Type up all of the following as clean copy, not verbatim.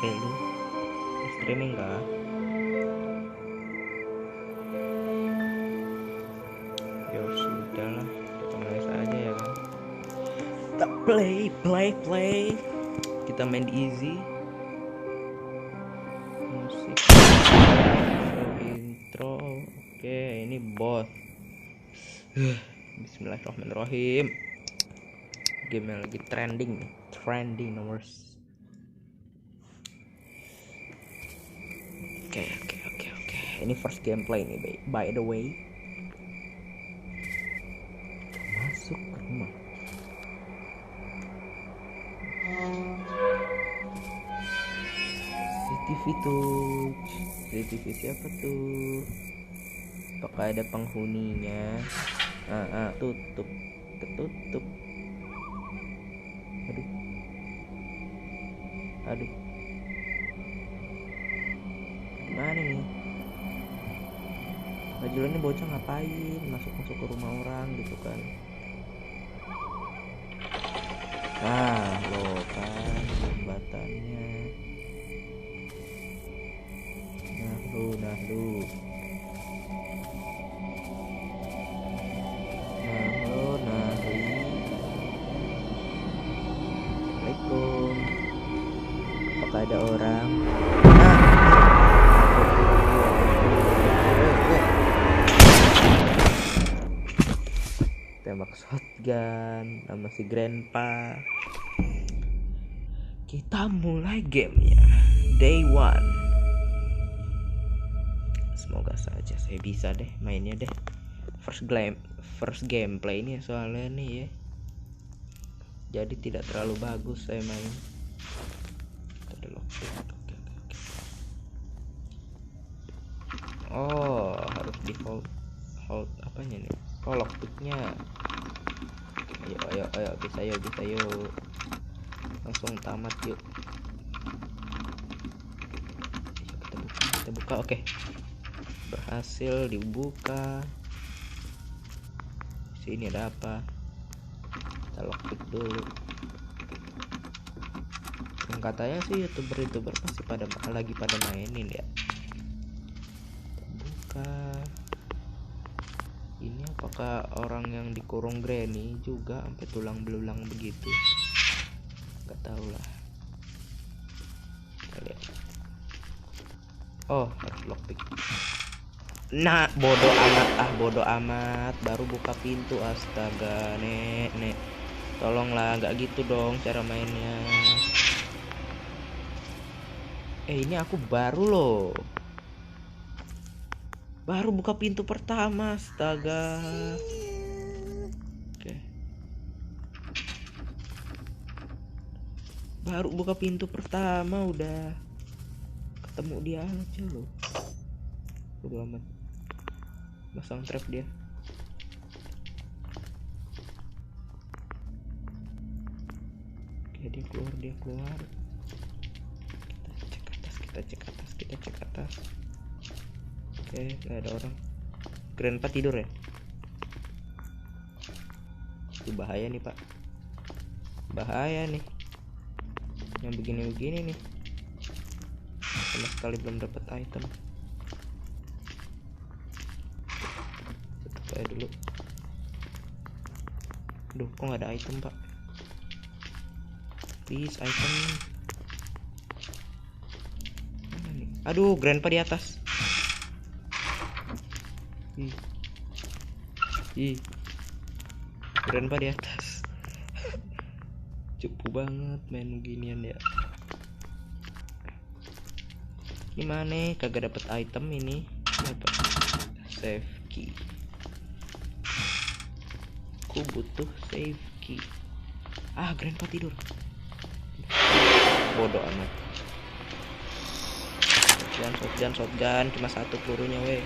Oke lu streaming kah? Ya sudahlah, kita mulai saja ya kan. Kita play. Kita main di easy. Musik show intro. Oke, ini bot. Bismillahirrahmanirrahim. Game yang lagi trending nomor. Oke. Ini first gameplay nih, by the way. Masuk ke rumah. CCTV siapa tuh? Apakah ada penghuninya? Ketutup. Aduh. Gimana nih? Baju ini bocah ngapain? Masuk ke rumah orang gitu kan? Lo kan jembatannya. Nah lu. Assalamualaikum. Apakah ada orang? Tembak shotgun sama si grandpa. Kita mulai gamenya. Day 1. Semoga saja saya bisa deh mainnya deh. First gameplay ini soalnya nih ya. Jadi tidak terlalu bagus saya main. Ada lockpick. Oh, harus di hold apanya nih? Oh, lockpicknya. Ayo, bisa yuk. Langsung tamat yuk. Kita buka. Oke. Berhasil dibuka. Sini ada apa? Kita lockpick dulu. Yang katanya sih youtuber pasti lagi pada mainin ya. Buka. Ini apakah orang yang dikurung Granny juga sampai tulang belulang begitu? Gak tahu lah. Kita lihat. Oh, harus lockpick. Nah, bodoh amat. Baru buka pintu, astaga, nek. Tolonglah, nggak gitu dong cara mainnya. Ini aku baru loh. Baru buka pintu pertama, astaga. Oke. Baru buka pintu pertama udah ketemu dia aja loh. Bodo amat. Masang trap dia. Oke, dia keluar. Kita cek atas. Oke, nggak ada orang. Grandpa tidur ya? Itu bahaya nih, Pak. Bahaya nih. Yang begini nih. Sama sekali belum dapat item. Tutup aja dulu. Duh, kok nggak ada item, Pak? Please, item. Mana nih? Aduh, grandpa di atas. Grandpa di atas. Cupu banget main ginian ya. Gimana? Kagak dapet item ini. Apa? Save key. Aku butuh save key. Grandpa tidur. Bodoh amat. Shotgun cuma satu pelurunya weh.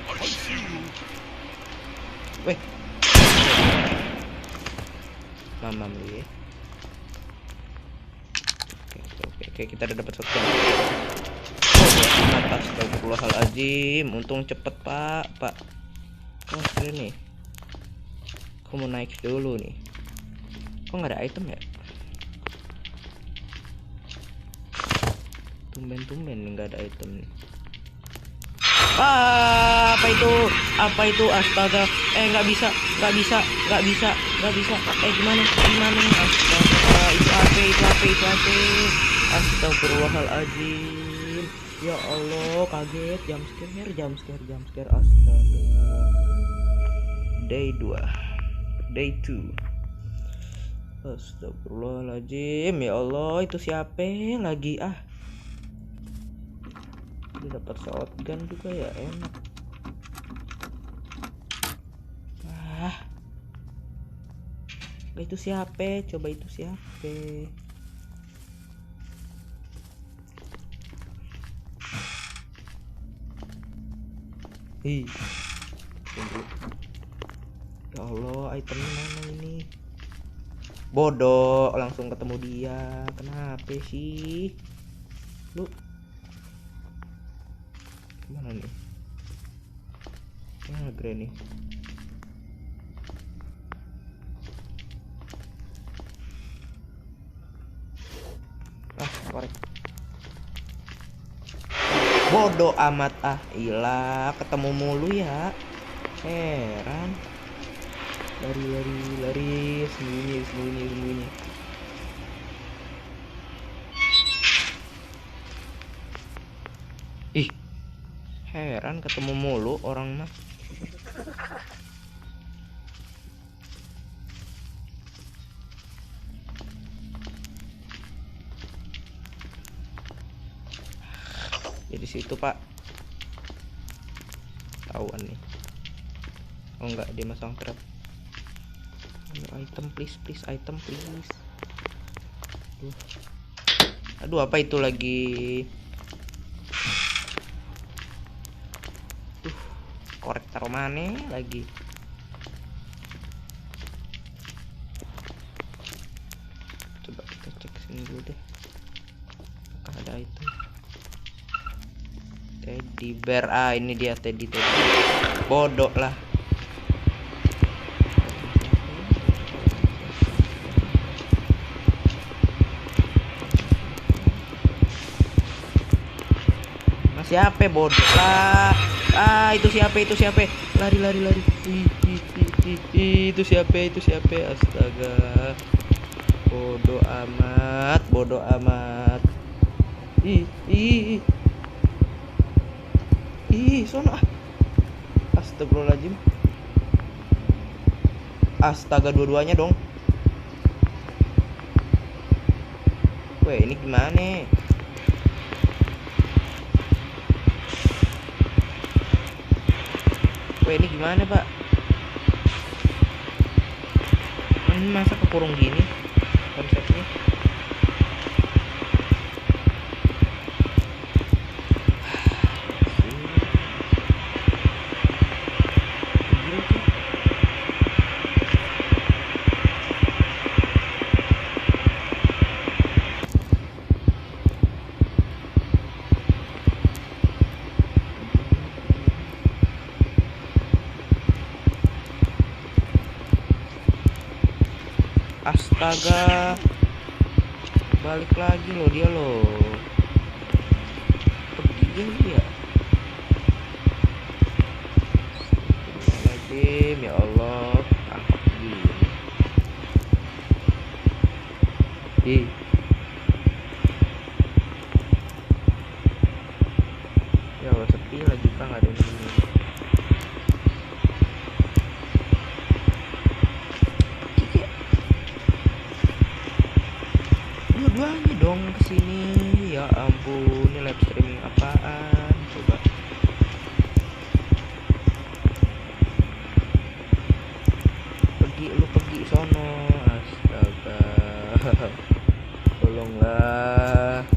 Mamam lu ya. Oke, kita udah dapat shotgun. Astagfirullahaladzim. Untung cepet pak. Oh keren nih. Aku mau naik dulu nih. Kok nggak ada item ya? tumben nggak ada item nih. Ah, apa itu astaga, nggak bisa. Gimana astaga, itu AP. Astagfirullahaladzim, ya Allah, kaget. Jump scare astaga. Day 2. Astagfirullahaladzim, ya Allah, itu siapa lagi Dia dapat shotgun juga ya, enak. Itu siapa? Coba itu siapa? Ya Allah, itemnya mana ini? Bodoh, langsung ketemu dia. Kenapa sih? Lu gimana nih? Granny. Korek. Bodoh amat ilah, ketemu mulu ya. Heran. Lari, sembunyi. Ih, heran ketemu mulu orang mah. Jadi situ Pak, tahuan nih. Oh enggak, dia masang trap. Item please, item please. Aduh, apa itu lagi? Korek taruh mana lagi? Coba kita cek sini dulu deh. Apakah ada item? Teddy bear, ini dia teddy. Bodoh lah. Siapa bodoh lah? Itu siapa? Lari. Itu siapa? Astaga. Bodoh amat. Sono. Astagfirullahaladzim. Astaga, dua-duanya dong. Weh, ini gimana? Ini gimana Pak? Ini masa kekurung gini konsepnya? Astaga, balik lagi loh dia loh. Pergi dia. Astagfirullahaladzim, ya Allah, tangkap gini. Ya Allah, sepi lagi Pak, nggak ada ini. Dua-duanya dong kesini. Ya ampun, ini live streaming apaan? Coba. Pergi sono. Astaga. Tolonglah.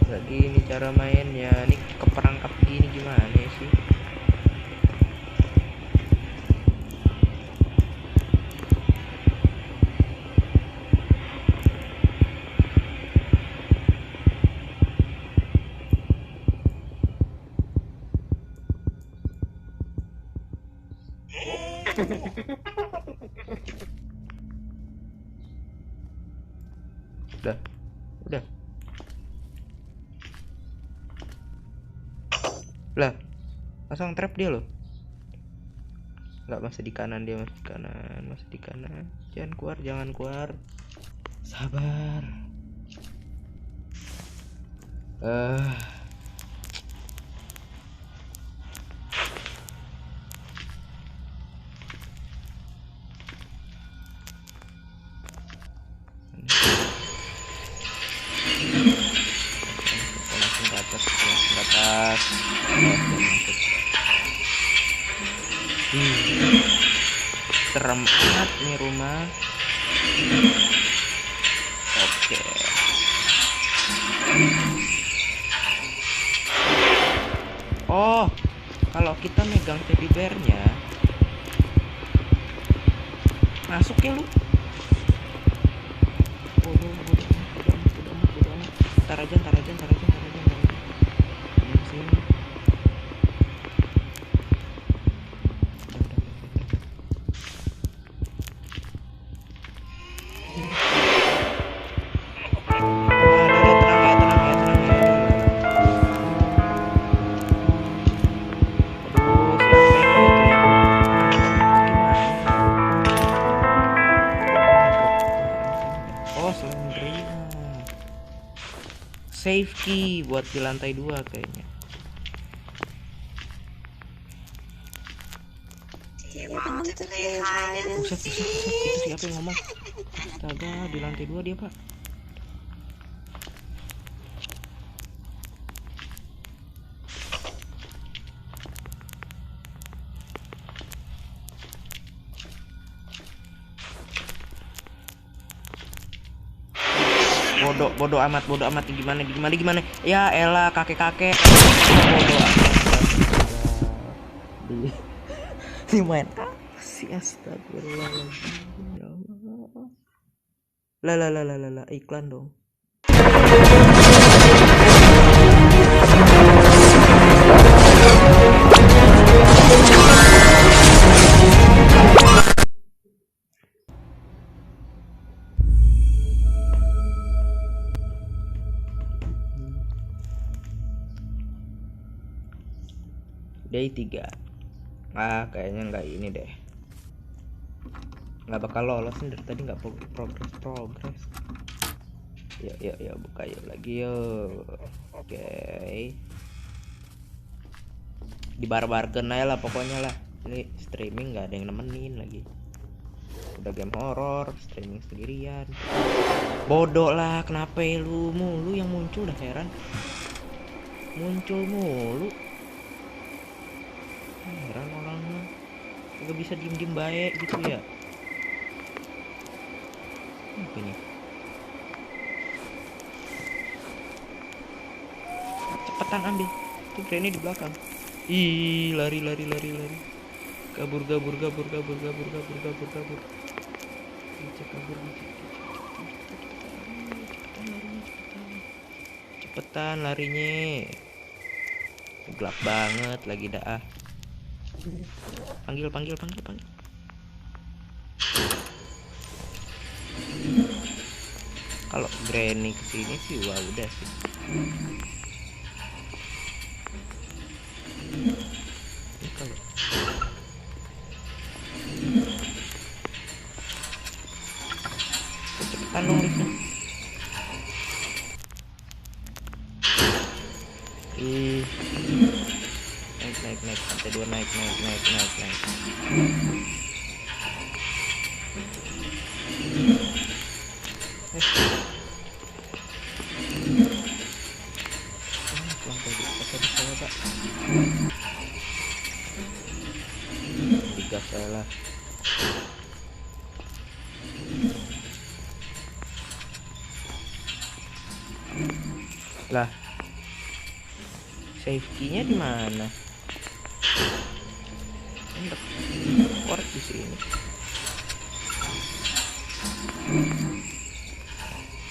Gak gini cara mainnya. Nih keperangkap gini gimana sih? Udah. Lah, pasang trap dia loh. Nggak, masih di kanan dia, masih di kanan, masih di kanan. Jangan keluar, jangan keluar. Sabar. Langsung ke atas, langsung ke atas. Serem banget nih rumah. Oke. Oh, kalau kita megang teddy bear-nya, masuk ya lu. Bodoh. Ntar aja. Sini. Save key buat di lantai 2 kayaknya. Buset, itu siapa yang ngomong? Astaga, di lantai 2 dia, Pak. Bodoh amat gimana ya elah kakek bodoh amat di main apa sih, astagfirullahaladzim, ya Allah. Lah iklan dong. Day 3. Kayaknya nggak ini deh, nggak bakal lolos dari tadi, nggak progress. Yuk buka yuk lagi yuk. Oke. Di bargain aja lah pokoknya lah. Ini streaming nggak ada yang nemenin lagi. Udah game horror, streaming sendirian. Bodoh lah, kenapa lu mulu yang muncul, dah heran. Muncul mulu. Heran orangnya. Gak bisa diem baik gitu ya. Apa ini? Cepetan ambil. Tuh Granny di belakang. Ih, lari. Kabur. Cepetan larinya. Gelap banget lagi dah. Panggil. Kalau Granny kesini sih wah udah sih. Ini kalau cepetan dong Risa. Naik sampai 2 naik. Digas lah. Lah. Save key-nya di mana? Korek di sini.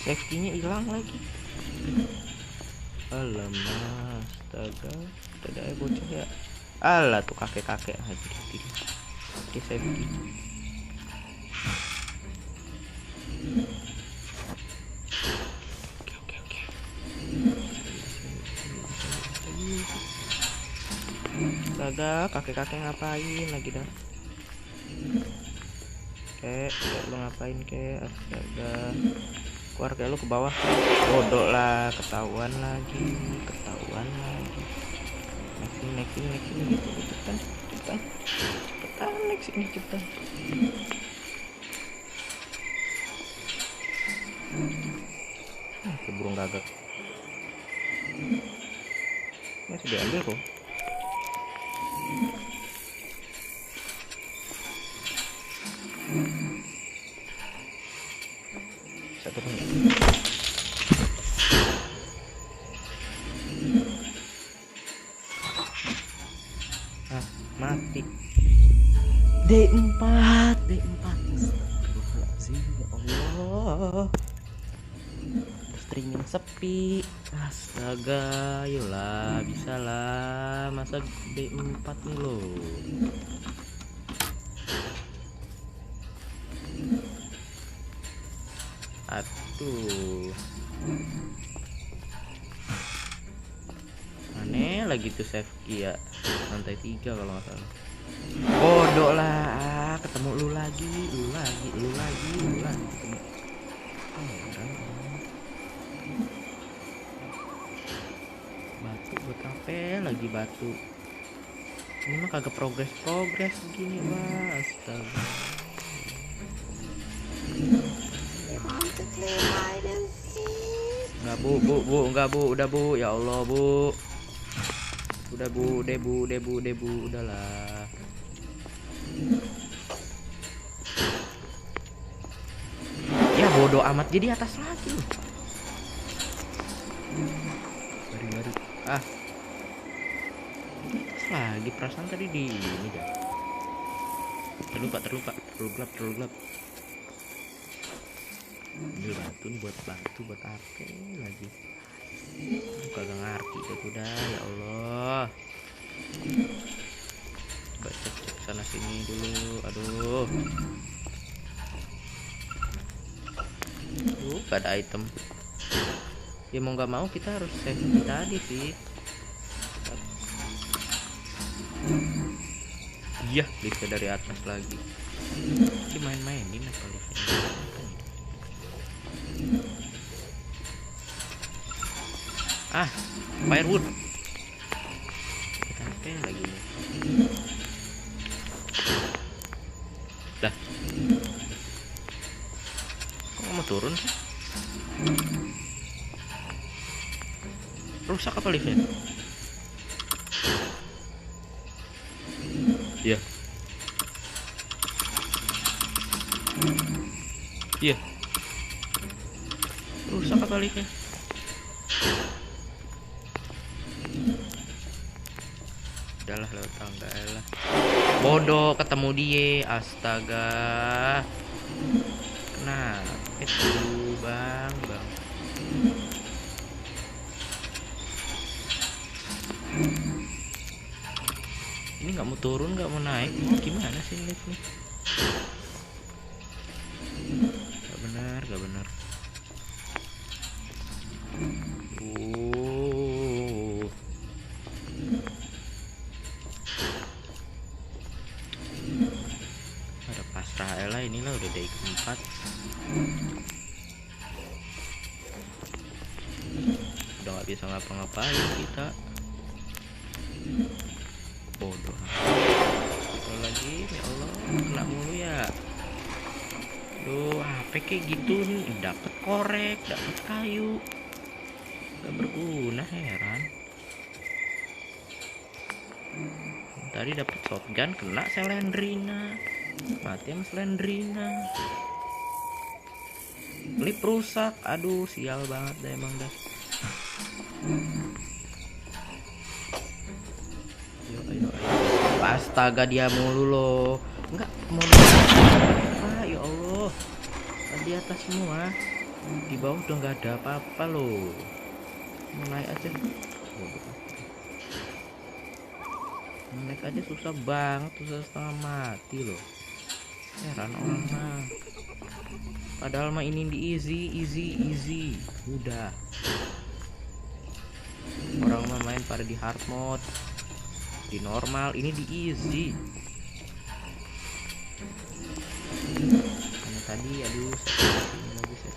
Save key-nya hilang lagi. Alamak, astaga. Ada bocah ya. Alah tuh kakek aja. Oke, save key. Astaga, kakek-kakek ngapain lagi dah? Kek, lu ngapain kek? Astaga. Keluar kayak lu ke bawah. Bodoh lah, ketahuan lagi. Nexting gitu, cepetan. Cepetan next ini cepetan. Burung gagak. Masih diambil kok. Satu lagi. Mati. D4. Astagfirullahaladzim, ya Allah. Streaming sepi. Astaga, yolah, bisa lah. Masa D4 nih lo. Aduh. Aneh lagi tuh save key ya. Lantai 3 kalau nggak salah. Bodoh lah, ketemu lu lagi ketemu. Batu buat apa lagi batu? Ini mah kagak progres gini mah. Astaga. Enggak bu, udah bu, ya Allah bu. Udah bu, debu, udahlah. Ya bodoh amat, jadi atas lagi loh. Mari. Atas lagi, perasaan tadi di ini dah. Terlupa, terlalu gelap. Ini batu nih buat apa lagi? Kagak ngerti deh udah, ya Allah. Coba cek sana sini dulu. Aduh, gak ada item. Ya mau nggak mau kita harus save tadi sih. Iya, liftnya dari atas lagi. Dimain-mainin apa liftnya? Firewood. Apa lagi nih? Dah. Kok mau turun sih? Rusak apa liftnya? Iya. Rusak apa liftnya? Udahlah, lewat tangga lah. Bodoh, ketemu dia. Astaga. Nah, itu bang. Ini nggak mau turun, nggak mau naik. Gimana sih lift nih? Gak benar. Ada pasrah Ella, inilah udah day keempat. Udah nggak bisa ngapa-ngapain kita. Bodoh. Kalau lagi, ya Allah, kena mulu ya. Duh, HP kayak gitu nih, dapat korek, dapat kayu, gak berguna, heran. Tadi dapat shotgun, kena Slendrina, mati sama Slendrina. Lip rusak, aduh sial banget dah emang dah. Ayo. Astaga, dia mulu loh. Enggak mau ya Allah, di atas semua, di bawah udah nggak ada apa-apa loh. Mau naik aja susah banget, susah setengah mati loh. Heran orang mah. Padahal mah ini di easy udah. Orang mah main pada di hard mode. di normal, ini di easy. Karena tadi aduh bagus ya.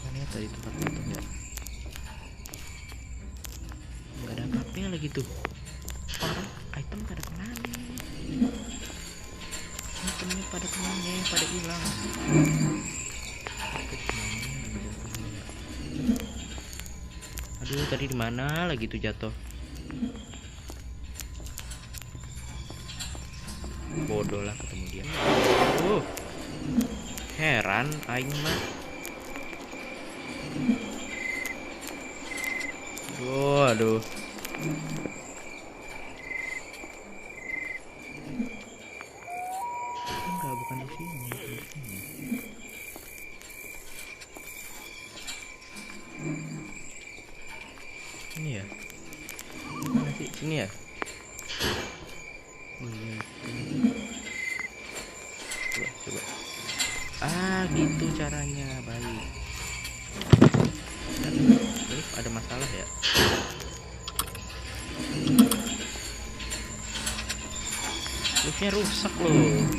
Mana ya tadi tempat potong ya? Nggak ada apa-apa lagi tuh. Orang item pada kemana? Itemnya pada kemana? Pada hilang. Aduh, tadi di mana lagi tuh jatuh? Bodoh lah ketemu dia. Heran aing mah. Aduh. Enggak, bukan di sini, Ini ya? Mana sih? Sini ya? Iya. Coba. Gitu caranya, baik. Dan ini ada masalah ya? Liftnya rusak loh.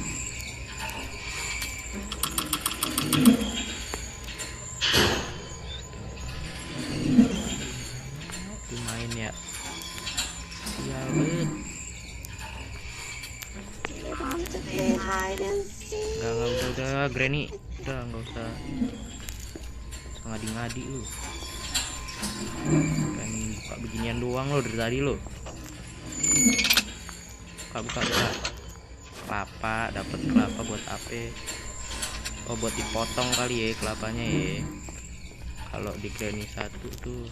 Main ya. Sial banget. Enggak udah Granny. Udah enggak usah ngadi-ngadi lu. Pengen buka beginian doang lo dari tadi lo. Buka. Kelapa, dapat kelapa buat apa? Oh, buat dipotong kali ya kelapanya ya. Kalau di Granny 1 tuh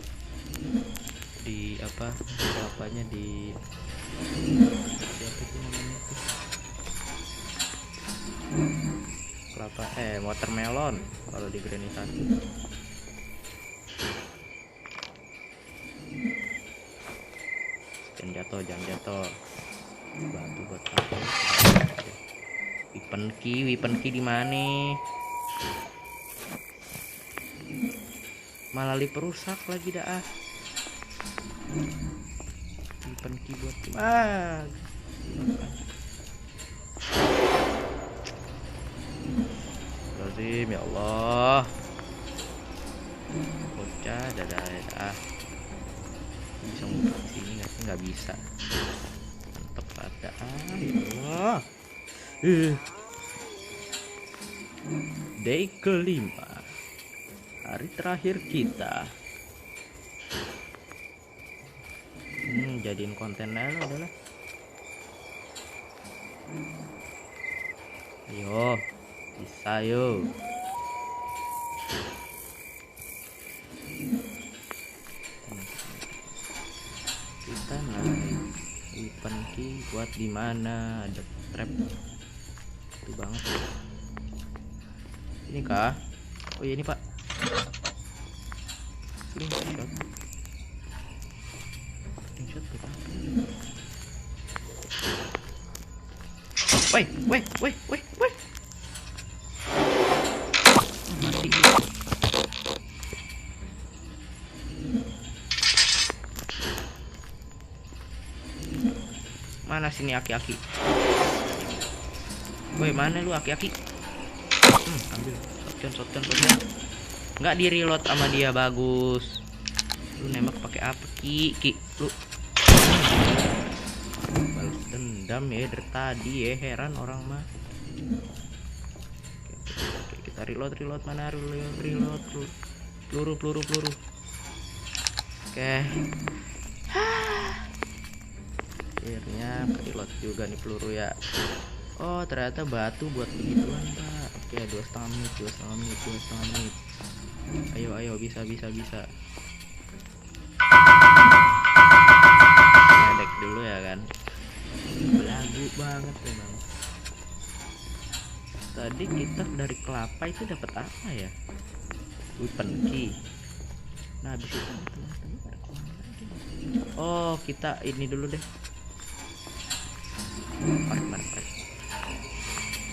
di apa? Kelapanya di apa sih namanya tuh? Kelapa watermelon kalau di Granny 1. Jangan jatuh. Batu buat apa? Weapon key di mana? Malah perusak lagi dah. Weapon key buat Lazim ya Allah. Bocah dadah. Bisa ngumpet sini nggak bisa. Mantap ada. Ya Allah. Day kelima, hari terakhir kita. Jadiin konten aja udahlah. Ayo, bisa yo. Kita naik weapon key buat di mana? Ada trap. Itu banget. Ini kah? Oh iya ini Pak. Slingshot berapa? Woi. Mati. Mana sini aki-aki? Woi, mana lu aki-aki? Ambil shotgun. Nggak di reload sama dia, bagus. Lu nembak pakai apa Ki lu? Balas dendam ya dari tadi ya, heran orang mah. Oke, kita reload mana reload peluru. Oke. Akhirnya reload juga nih peluru ya. Oh, ternyata batu buat begituan, Pak. Oke, 2,5 menit. Ayo, bisa. Ngedek dulu ya kan. Belagu banget memang. Tadi kita dari kelapa itu dapat apa ya? Weapon key. Nah, habis itu oh, kita ini dulu deh. Mari.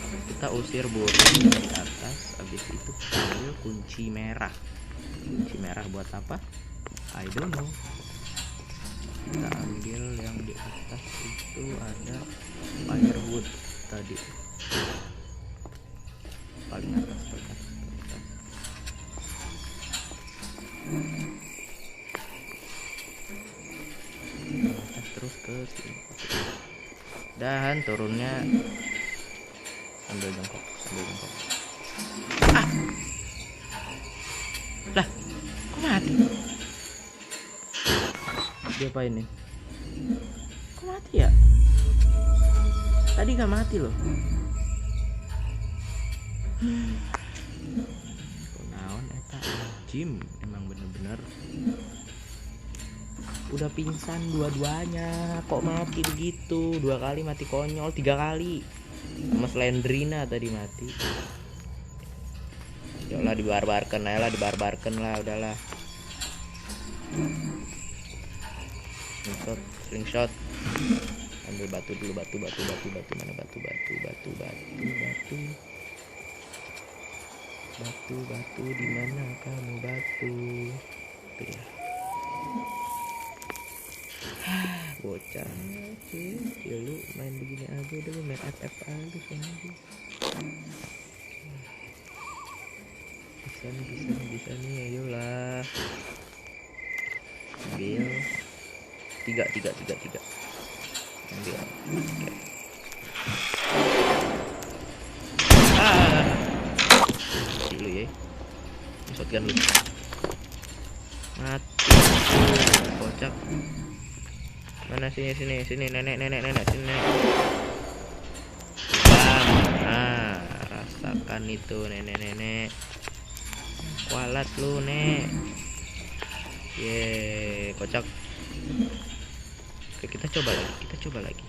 Kita usir burung dari atas. Habis itu kita ambil kunci merah buat apa? I don't know. Kita ambil yang di atas itu, ada firewood tadi paling atas. Terus ke sini dan turunnya sambil jongkok. Lah, kok mati? Dia apa ini? Kok mati ya? Tadi gak mati loh. Naon eta Jim, emang bener-bener udah pingsan dua-duanya, kok mati begitu? 2 kali mati konyol, 3 kali. Sama Slendrina tadi mati. Yalah dibarbarkan lah, udahlah. Slingshot. Ambil batu dulu, batu. Mana batu? Batu di mana kamu batu? Tuh ya. Bocah ya, lu main begini aja udah, lu main FF aja sama dia. Bisa nih, ayolah. Ambil 3. Ambil. Oke. Dulu ya. Shotgun lu. Mati. Kocak. Mana sini nenek sini. Bam. Nah, rasakan itu nenek. Kualat lu, Nek. Ye, kocak. Oke, kita coba lagi.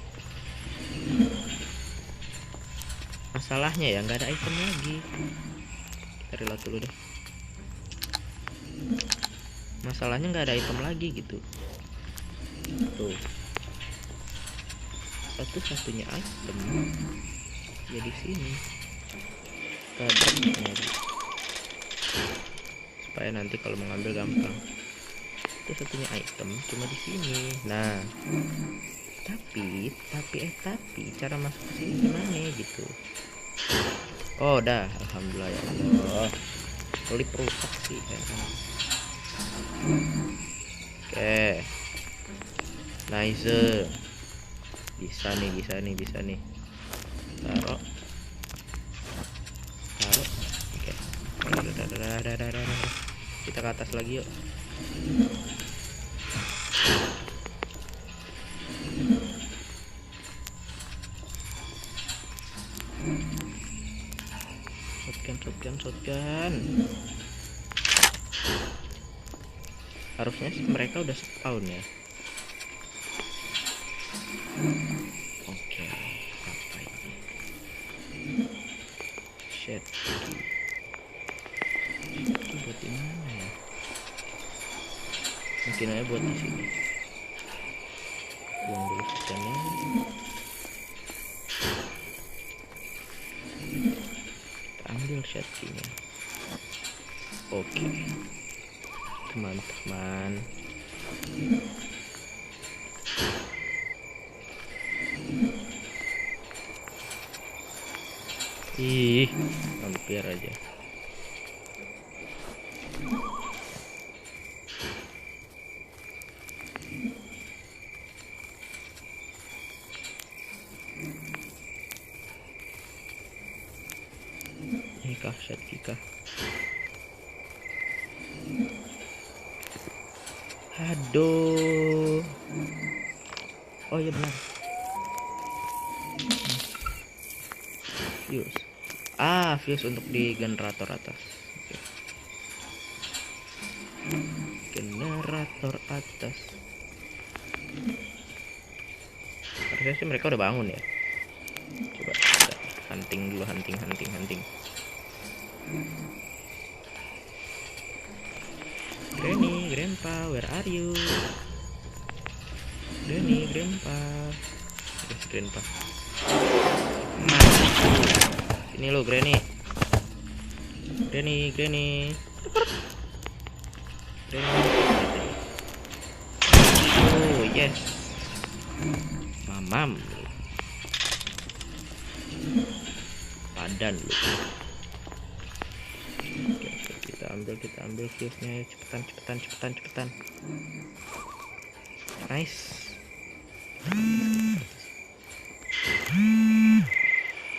Masalahnya ya nggak ada item lagi. Kita reload dulu deh. Masalahnya nggak ada item lagi gitu. Tuh, satu-satunya item ya di sini. Supaya nanti kalau mengambil gampang. Itu satunya item cuma di sini. Nah, tapi cara masuk ke sini gimana gitu? Oh, dah, alhamdulillah ya Allah. Klip rusak sih ya. Oke. Nice. Bisa nih. Taruh. Oke. Kita ke atas lagi yuk. Shotgun. Harusnya mereka udah spawn ya. Oke, apa ini? Shit. Buat di mana ya? Mungkin aja buat di sini. Buang dulu shotgunnya. Ambil shotgunnya. Oke. Teman-teman. Ih, hampir aja. Kahsyat kita. Aduh. Oh iya benar. Fuse. Fuse untuk di generator atas. Oke. Generator atas. Harusnya sih mereka udah bangun ya. Coba kita hunting dulu, hunting. Granny, Grandpa, where are you? Granny, Grandpa. Yes, Grandpa. Sini lo, Granny. Granny. Nice. Mamam. Padan lu. Oke, kita ambil shiftnya. Cepetan. Nice.